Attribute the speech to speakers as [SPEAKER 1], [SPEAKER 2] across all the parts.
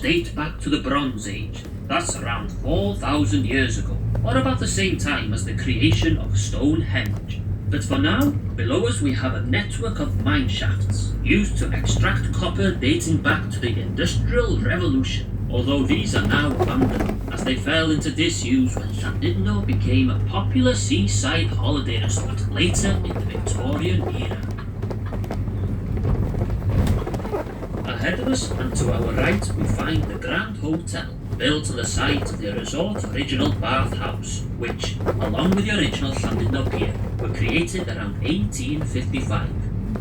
[SPEAKER 1] date back to the Bronze Age. That's around 4,000 years ago, or about the same time as the creation of Stonehenge. But for now, below us we have a network of mine shafts used to extract copper dating back to the Industrial Revolution, although these are now abandoned as they fell into disuse when Llandudno became a popular seaside holiday resort later in the Victorian era. Ahead of us and to our right we find the Grand Hotel, built on the site of the resort's original bathhouse, which, along with the original Llandudno Pier, were created around 1855.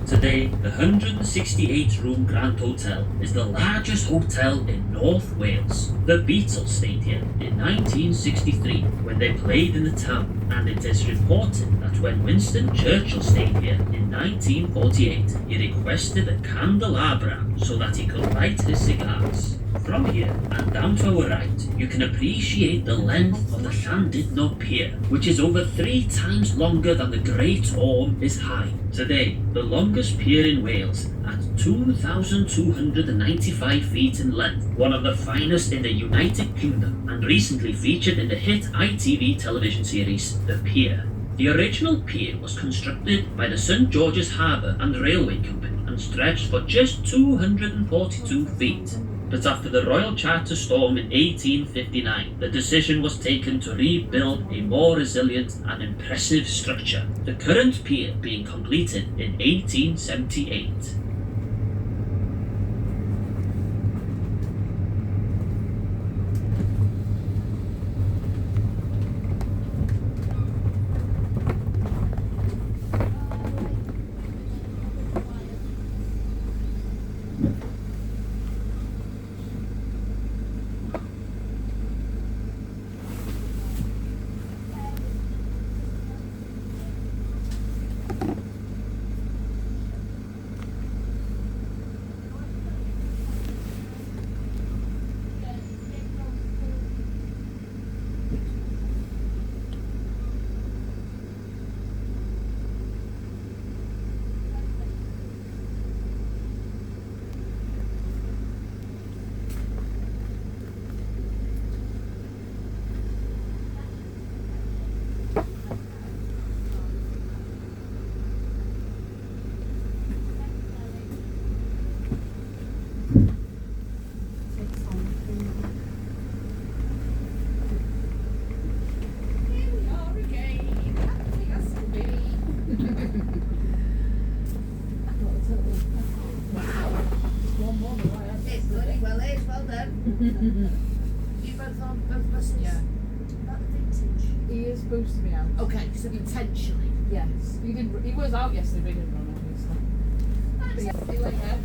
[SPEAKER 1] Today, the 168-room Grand Hotel is the largest hotel in North Wales. The Beatles stayed here in 1963 when they played in the town, and it is reported that when Winston Churchill stayed here in 1948, he requested a candelabra so that he could light his cigars. From here and down to our right, you can appreciate the length of the Llandudno Pier, which is over 3 times longer than the Great Orme is high. Today, the longest pier in Wales, at 2,295 feet in length, one of the finest in the United Kingdom, and recently featured in the hit ITV television series, The Pier. The original pier was constructed by the St George's Harbour and Railway Company and stretched for just 242 feet. But after the Royal Charter storm in 1859, the decision was taken to rebuild a more resilient and impressive structure, the current pier being completed in 1878.
[SPEAKER 2] You both on both buses? Yeah. About the vintage?
[SPEAKER 3] He is supposed to be out.
[SPEAKER 2] Okay, so potentially.
[SPEAKER 3] Yes. He was out yesterday, but he didn't run, obviously.
[SPEAKER 2] Thanks. See you later.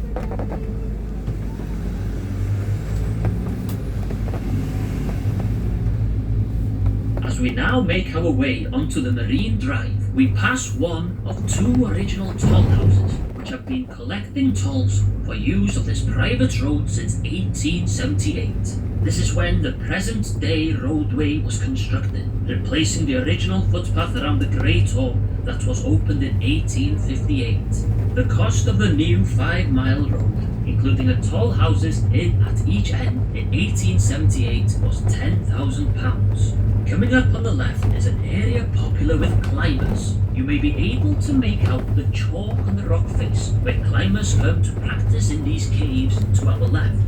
[SPEAKER 1] As we now make our way onto the Marine Drive, we pass one of 2 original toll houses, which have been collecting tolls for use of this private road since 1878. This is when the present-day roadway was constructed, replacing the original footpath around the Great Orme that was opened in 1858. The cost of the new 5-mile road, including a toll houses in at each end in 1878, was £10,000. Coming up on the left is an area popular with climbers. You may be able to make out the chalk on the rock face where climbers come to practice in these caves to our left.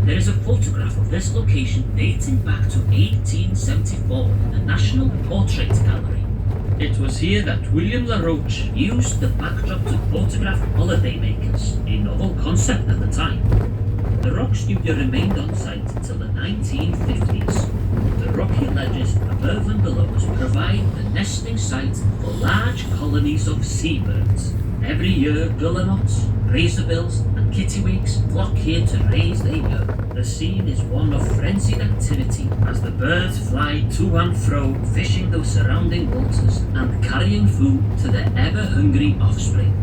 [SPEAKER 1] There is a photograph of this location dating back to 1874 in the National Portrait Gallery. It was here that William La Roche used the backdrop to photograph holidaymakers, a novel concept at the time. The rock studio remained on site until the 1950s. The rocky ledges above and below us provide the nesting site for large colonies of seabirds. Every year, guillemots, razorbills and kittiwakes flock here to raise their young. The scene is one of frenzied activity as the birds fly to and fro, fishing those surrounding waters and carrying food to their ever-hungry offspring.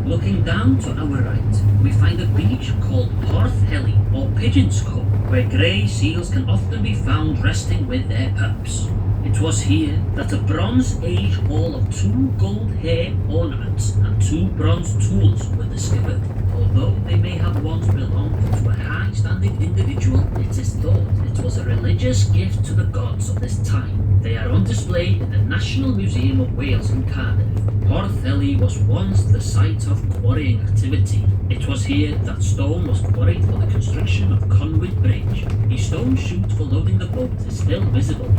[SPEAKER 1] Looking down to our right, we find a beach called Porth Heli, or Pigeon's Cove, where grey seals can often be found resting with their pups. It was here that a Bronze Age haul of 2 gold hair ornaments and 2 bronze tools were discovered, called Although they may have once belonged to a high-standing individual, it is thought it was a religious gift to the gods of this time. They are on display in the National Museum of Wales in Cardiff. Porthelly was once the site of quarrying activity. It was here that stone was quarried for the construction of Conwyd Bridge. A stone chute for loading the boat is still visible.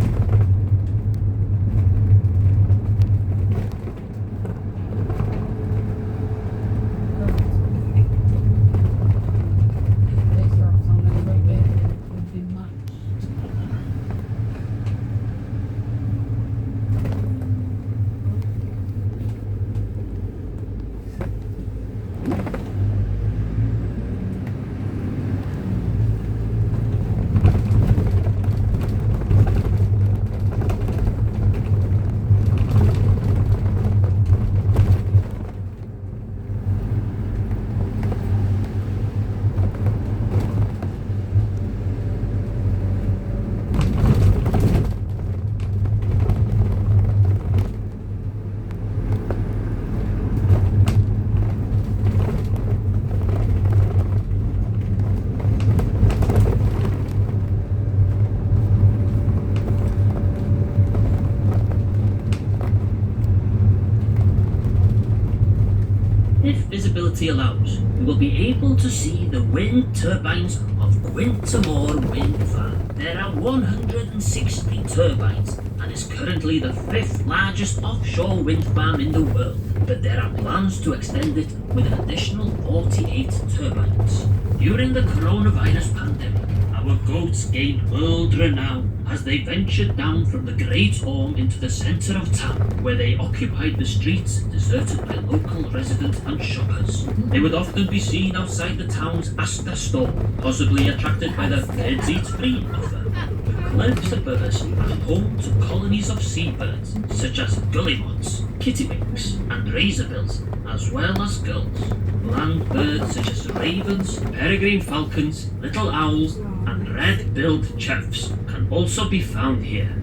[SPEAKER 1] If visibility allows, we will be able to see the wind turbines of Gwyntamore Wind Farm. There are 160 turbines and is currently the 5th largest offshore wind farm in the world, but there are plans to extend it with an additional 48 turbines. During the coronavirus pandemic, our goats gained world renown as they ventured down from the Great Orme into the centre of town, where they occupied the streets deserted by local residents and shoppers. They would often be seen outside the town's Asda store, possibly attracted by the Kids Eat Free offer. The cliffs above us are home to colonies of seabirds, such as guillemots, kittywinks, and razorbills, as well as gulls. Land birds such as ravens, peregrine falcons, little owls, and red-billed choughs can also be found here.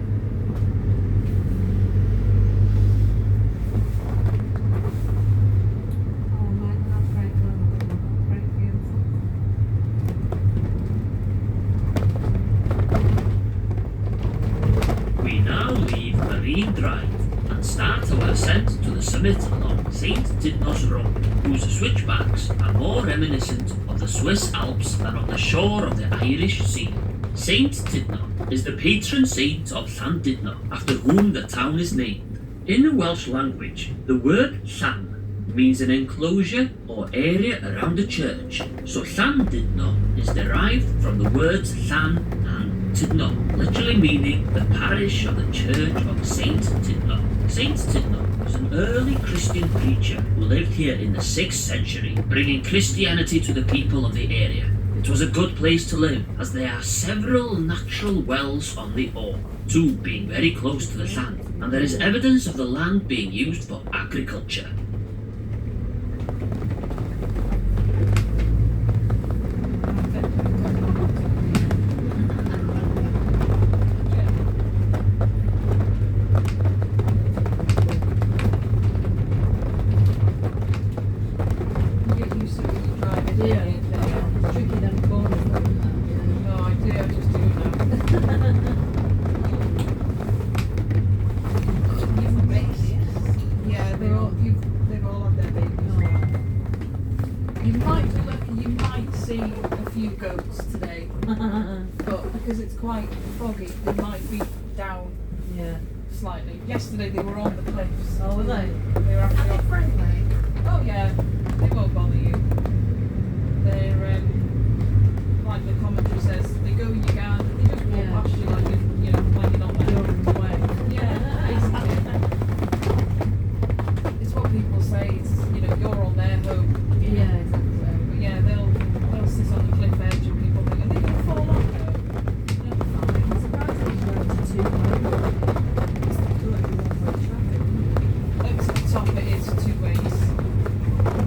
[SPEAKER 1] We now leave Marine Drive and start our ascent to the summit along St. Tidnos Road, whose switchbacks are more reminiscent of the Swiss Alps than of the shore of the Irish Sea. St. Tidno is the patron saint of Llandudno, after whom the town is named. In the Welsh language, the word llan means an enclosure or area around a church, so Llandudno is derived from the words llan and Tidno, literally meaning the parish of the church of St. Tidno. St. Tidno was an early Christian preacher who lived here in the 6th century, bringing Christianity to the people of the area. It was a good place to live, as there are several natural wells on the Orme, 2 being very close to the land, and there is evidence of the land being used for agriculture.
[SPEAKER 3] Quite foggy, they might be down slightly. Yesterday they were on the cliffs.
[SPEAKER 2] Oh, were they?
[SPEAKER 3] They were actually
[SPEAKER 2] Are they friendly?
[SPEAKER 3] Oh yeah, they won't bother you. They're like the commentary says, they go in your garden, they just walk past you like like you're not there.
[SPEAKER 2] Away.
[SPEAKER 3] Yeah, basically. It's what people say. It's you're on their home.
[SPEAKER 2] Yeah, exactly.
[SPEAKER 3] But yeah, they'll sit on the cliff edge and people think, are they going to fall off?
[SPEAKER 2] I'm surprised that you went to 2 It's like one-way traffic.
[SPEAKER 3] Up to the top it is 2 ways.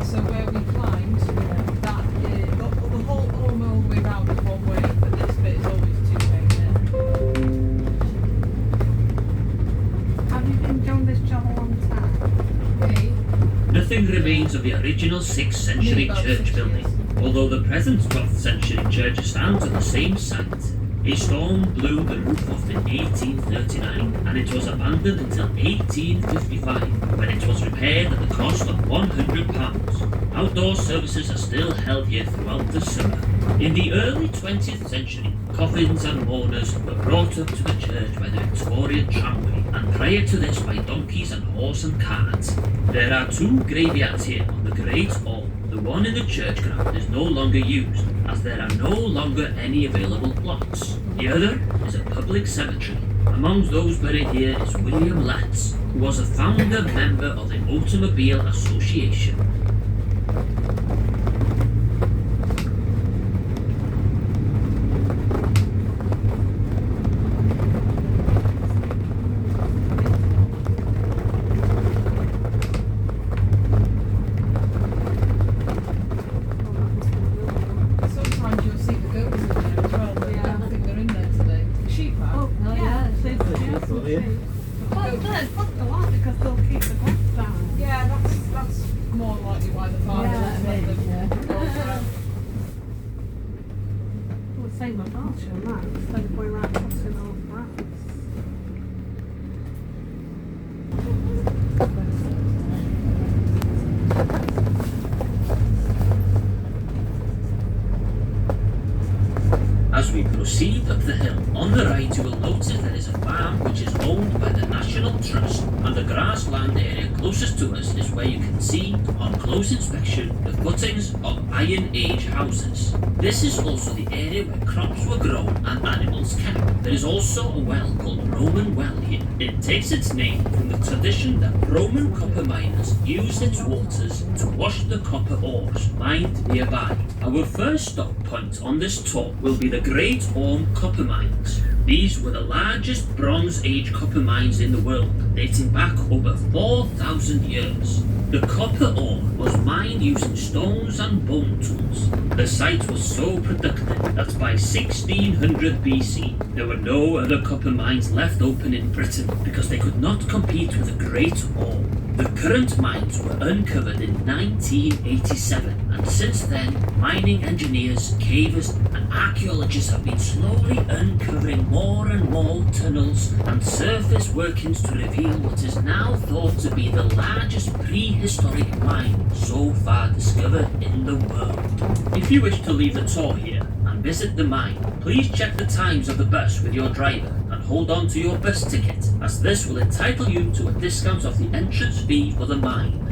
[SPEAKER 3] So where we climbed, the whole Orme all the way round is 1 way, but this bit is always 2 way.
[SPEAKER 2] Have you been doing this job a long time?
[SPEAKER 3] Me?
[SPEAKER 1] Nothing remains of the original 6th century
[SPEAKER 3] About
[SPEAKER 1] church
[SPEAKER 3] 6
[SPEAKER 1] building.
[SPEAKER 3] years.
[SPEAKER 1] Although the present 12th century church stands on the same site, a storm blew the roof off in 1839 and it was abandoned until 1855 when it was repaired at the cost of £100. Outdoor services are still held here throughout the summer. In the early 20th century, coffins and mourners were brought up to the church by the Victorian tramway, and prior to this by donkeys and horse and carts. There are two graveyards here on the Great Orme. The one in the church ground is no longer used, as there are no longer any available plots. The other is a public cemetery. Amongst those buried here is William Letts, who was a founder member of the Automobile Association.
[SPEAKER 3] Sometimes you'll see the goats in there as well, but I don't think they're in there today. The sheep are.
[SPEAKER 2] Oh, no, yeah, sheep, yeah, some sheep. Well, they're fucked a lot because they'll keep the grass down.
[SPEAKER 3] Yeah, that's more likely why the farmer let them go around.
[SPEAKER 2] It would save a fortune, that, instead of going around cutting all the grass.
[SPEAKER 1] As we proceed up the hill, on the right you will notice there is a farm which is owned by the National Trust, and the grassland area closest to us is where you can see, on close inspection, the footings of Iron Age houses. This is also the area where crops were grown and animals kept. There is also a well called Roman Well here. It takes its name from the tradition that Roman copper miners used its waters to wash the copper ores mined nearby. Our first stop point on this tour will be the Great Orme copper mines. These were the largest Bronze Age copper mines in the world, dating back over 4,000 years. The copper ore was mined using stones and bone tools. The site was so productive that by 1600 BC, there were no other copper mines left open in Britain because they could not compete with the Great Orme. The current mines were uncovered in 1987, and since then, mining engineers, cavers, and archaeologists have been slowly uncovering more and more tunnels and surface workings to reveal what is now thought to be the largest prehistoric mine so far discovered in the world. If you wish to leave the tour here and visit the mine, please check the times of the bus with your driver and hold on to your bus ticket, as this will entitle you to a discount of the entrance fee for the mine.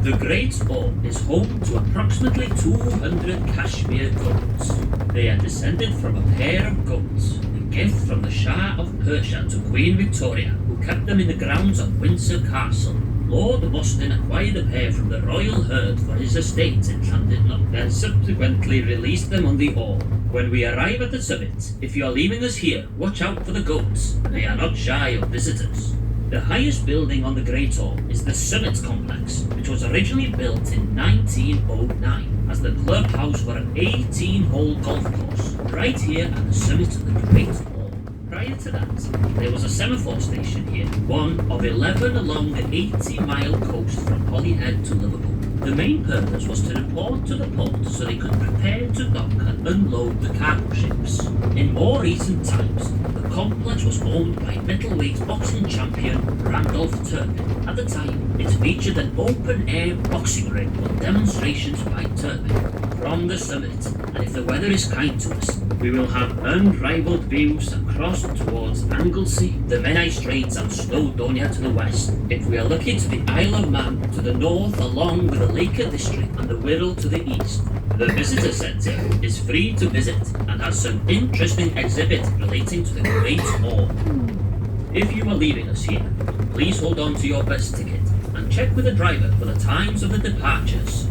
[SPEAKER 1] The Great Orme is home to approximately 200 cashmere goats. They are descended from a pair of goats, a gift from the Shah of Persia to Queen Victoria, who kept them in the grounds of Windsor Castle. Lord Boston acquired a pair from the royal herd for his estate in Llandudno, then subsequently released them on the Orme. When we arrive at the summit, if you are leaving us here, watch out for the goats. They are not shy of visitors. The highest building on the Great Orme is the Summit Complex, which was originally built in 1909 as the clubhouse for an 18-hole golf course, right here at the summit of the Great Orme. Prior to that, there was a semaphore station here, one of 11 along the 80-mile coast from Holyhead to Liverpool. The main purpose was to report to the port so they could prepare to dock and unload the cargo ships. In more recent times, the complex was owned by middleweight boxing champion Randolph Turpin. At the time, it featured an open-air boxing ring for demonstrations by Turpin. From the summit, and if the weather is kind to us, we will have unrivaled views across towards Anglesey, the Menai Straits and Snowdonia to the west. If we are lucky, to the Isle of Man to the north, along with the Laker District and the Wirral to the east. The visitor centre is free to visit and has some interesting exhibits relating to the Great Orme. If you are leaving us here, please hold on to your bus ticket and check with the driver for the times of the departures.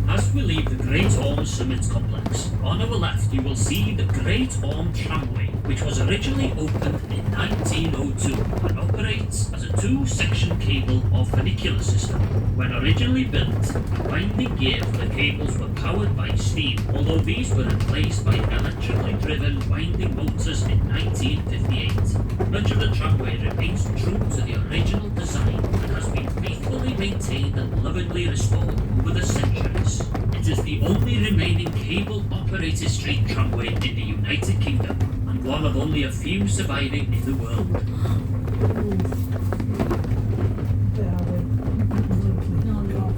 [SPEAKER 1] As we leave the Great Orme Summit Complex, on our left you will see the Great Orme Tramway, which was originally opened in 1902 and operates as a two-section cable or funicular system. When originally built, the winding gear for the cables were powered by steam, although these were replaced by electrically driven winding motors in 1958. Much of the tramway remains true to the original design and has been faithfully maintained and lovingly restored over the centuries. It is the only remaining cable-operated street tramway in the United Kingdom, and one of only a few surviving in the world.
[SPEAKER 2] Where are we? No, no.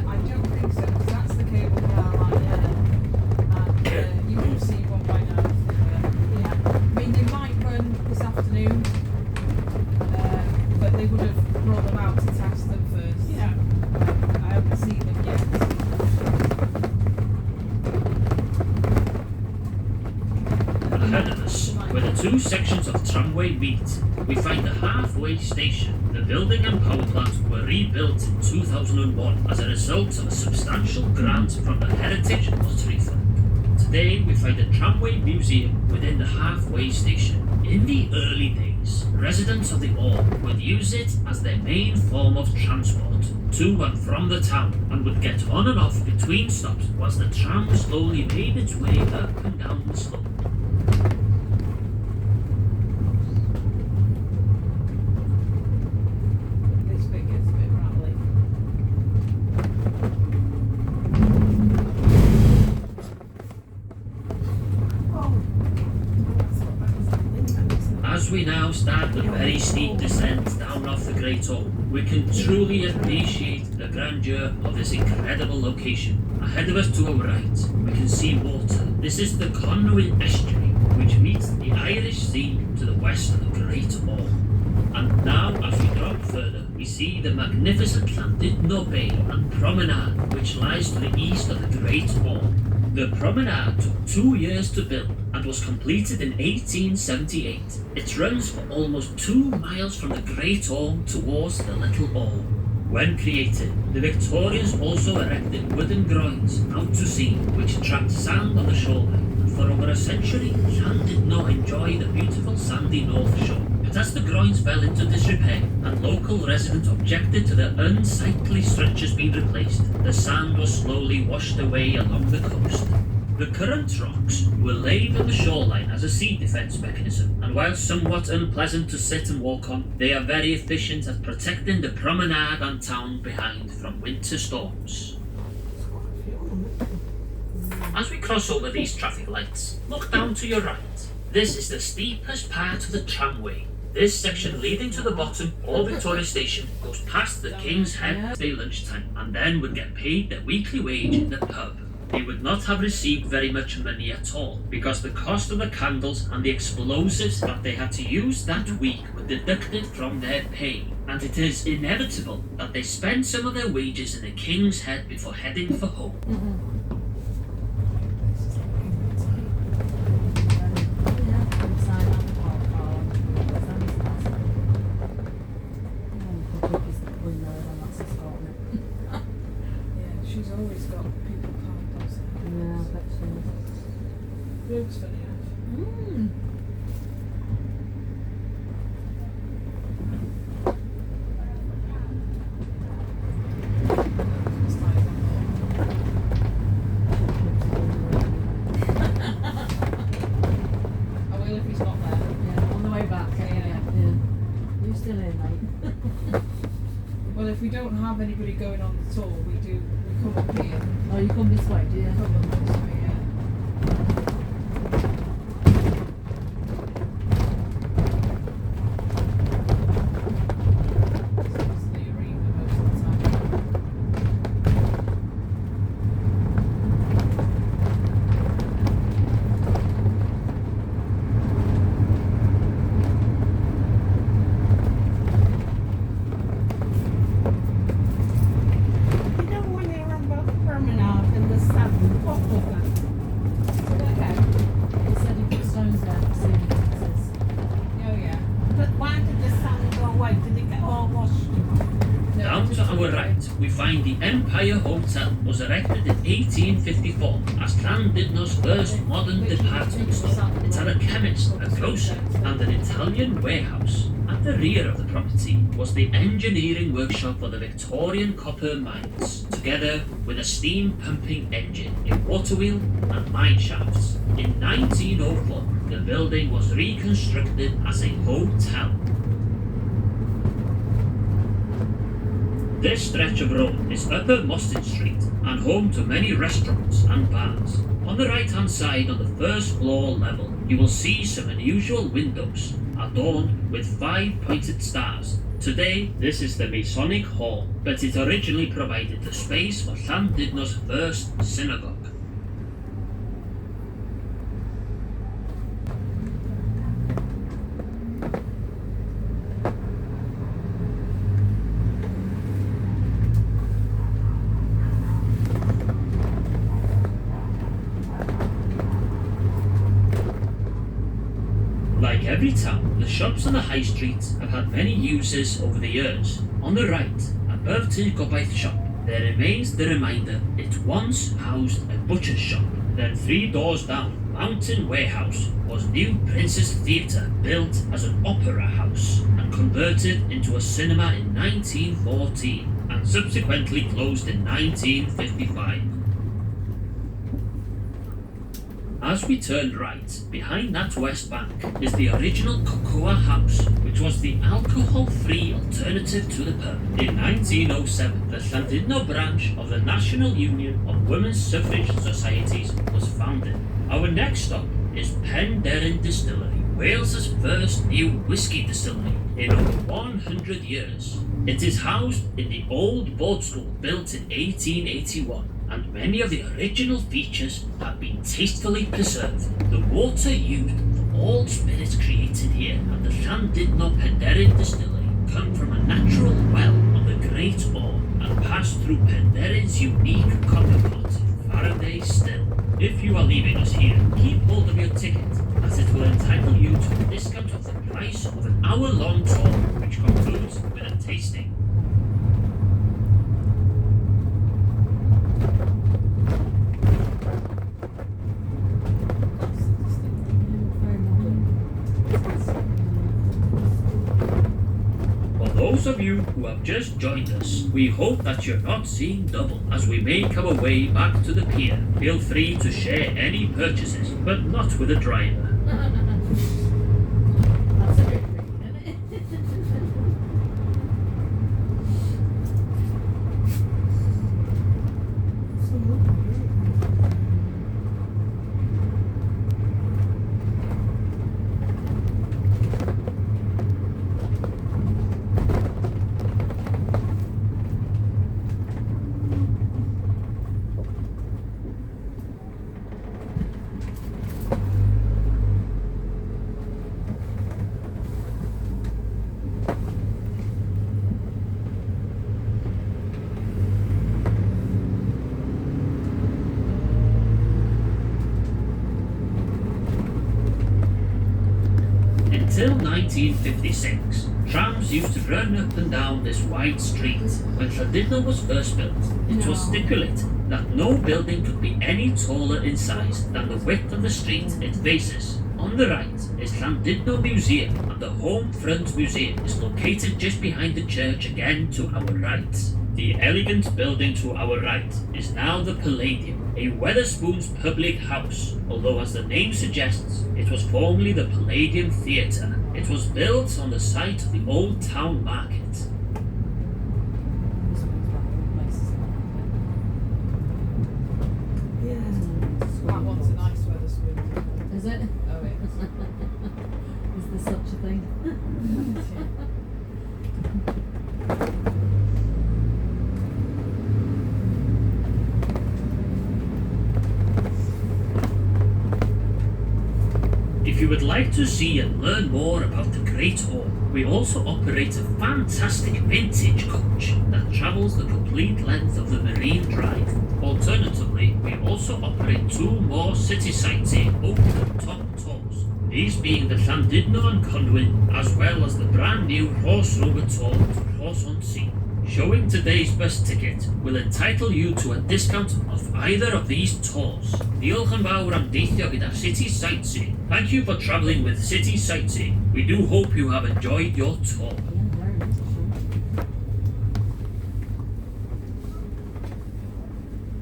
[SPEAKER 3] I don't think so, because that's the cable car line there. And you would have seen one by now. I mean, they might run this afternoon, but they would have brought them out to test them first.
[SPEAKER 2] Yeah.
[SPEAKER 3] I haven't seen them yet.
[SPEAKER 1] Ahead of us, where the two sections of tramway meet, we find the halfway station. The building and power plant were rebuilt in 2001 as a result of a substantial grant from the Heritage Lottery Fund. Today, we find a tramway museum within the halfway station. In the early days, residents of the Orme would use it as their main form of transport to and from the town, and would get on and off between stops whilst the tram slowly made its way up and down the slope.
[SPEAKER 3] This bit gets a bit rattly.
[SPEAKER 1] the very steep descent down off the Great Orme, we can truly appreciate the grandeur of this incredible location. Ahead of us to our right, we can see water. This is the Conwy estuary, which meets the Irish Sea to the west of the Great Orme. And now, as we drop further, we see the magnificent Llandudno Bay and Promenade, which lies to the east of the Great Orme. The promenade took 2 years to build and was completed in 1878. It runs for almost 2 miles from the Great Orme towards the Little Orme. When created, the Victorians also erected wooden groins out to sea, which attract sand on the shoreline, and for over a century, Llandudno enjoyed the beautiful sandy North Shore. But as the groins fell into disrepair and local residents objected to the unsightly structures being replaced, the sand was slowly washed away along the coast. The current rocks were laid on the shoreline as a sea defence mechanism, and while somewhat unpleasant to sit and walk on, they are very efficient at protecting the promenade and town behind from winter storms. As we cross over these traffic lights, look down to your right. This is the steepest part of the tramway. This section leading to the bottom, or Victoria Station, goes past the King's Head day lunchtime, and then would get paid their weekly wage in the pub. They would not have received very much money at all, because the cost of the candles and the explosives that they had to use that week were deducted from their pay, and it is inevitable that they spend some of their wages in the King's Head before heading for home.
[SPEAKER 3] She's always got people parked outside.
[SPEAKER 2] Yeah, I bet she is.
[SPEAKER 3] Looks funny enough. I will if he's not there.
[SPEAKER 2] Yeah, on the way back.
[SPEAKER 3] Yeah.
[SPEAKER 2] You still in, mate?
[SPEAKER 3] Well, if we don't have anybody going on the tour, we come up here.
[SPEAKER 2] Oh, you come this way, do you?
[SPEAKER 3] Come up this way, yeah. It's the arena most of the time.
[SPEAKER 4] You know when they run both promenade and the sun, what was that?
[SPEAKER 3] Okay.
[SPEAKER 2] He said he put stones there for seeing pieces.
[SPEAKER 3] Oh yeah.
[SPEAKER 4] But why did the sun go away? Did it get all washed?
[SPEAKER 3] No,
[SPEAKER 1] Down to our right, we find the Empire Hotel was erected in 1854 as Llandudno's first modern department store. It had a chemist, a grocer, and an Italian warehouse. At the rear of the property was the engineering workshop for the Victorian copper mines, together with a steam pumping engine, a water wheel, and mine shafts. In 1904, the building was reconstructed as a hotel. This stretch of road is Upper Mostyn Street and home to many restaurants and bars. On the right hand side on the first floor level, you will see some unusual windows adorned with 5 pointed stars. Today, this is the Masonic Hall, but it originally provided the space for Llandudno's first synagogue. Like every town, the shops on the high street have had many uses over the years. On the right, above Ty Gobaith shop, there remains the reminder it once housed a butcher's shop. Then 3 doors down, Mountain Warehouse was New Princess Theatre, built as an opera house and converted into a cinema in 1914 and subsequently closed in 1955. As we turned right, behind that west bank is the original Cocoa House, which was the alcohol-free alternative to the pub. In 1907, the Llandudno branch of the National Union of Women's Suffrage Societies was founded. Our next stop is Penderyn Distillery. Wales's first new whiskey distillery in over 100 years. It is housed in the old boat school built in 1881, and many of the original features have been tastefully preserved. The water used for all spirits created here at the Llandudno Penderyn distillery come from a natural well on the Great Orme and pass through Penderyn's unique copper pot, Faraday still. If you are leaving us here, keep hold of your ticket, as it will entitle you to a discount of the price of an hour-long tour, which concludes with a tasting.
[SPEAKER 2] Very modern.
[SPEAKER 1] For those of you who have just joined us, we hope that you're not seeing double as we make our way back to the pier. Feel free to share any purchases, but not with a driver.
[SPEAKER 2] That's a bit creepy, isn't it?
[SPEAKER 1] Until 1956, trams used to run up and down this wide street. When Llandudno was first built, it was stipulated that no building could be any taller in size than the width of the street it faces. On the right is Llandudno Museum, and the Home Front Museum is located just behind the church again to our right. The elegant building to our right is now the Palladium, a Wetherspoons public house, although as the name suggests, it was formerly the Palladium Theatre. It was built on the site of the old town market.
[SPEAKER 2] This one's right, places like
[SPEAKER 3] That one's a nice Wetherspoon.
[SPEAKER 2] that. Is it?
[SPEAKER 3] Oh, it is.
[SPEAKER 2] Is there such a thing?
[SPEAKER 1] If you would like to see and learn more about the Great Orme, we also operate a fantastic vintage coach that travels the complete length of the Marine Drive. Alternatively, we also operate two more city sightseeing open-top tours, these being the Llandudno and Conwy, as well as the brand new Horse Rover tour to Rhos-on-Sea. Showing today's bus ticket will entitle you to a discount of either of these tours. Diolch yn fawr am deithio gyda City Sightseeing. Thank you for travelling with City Sightseeing. We do hope you have enjoyed your tour.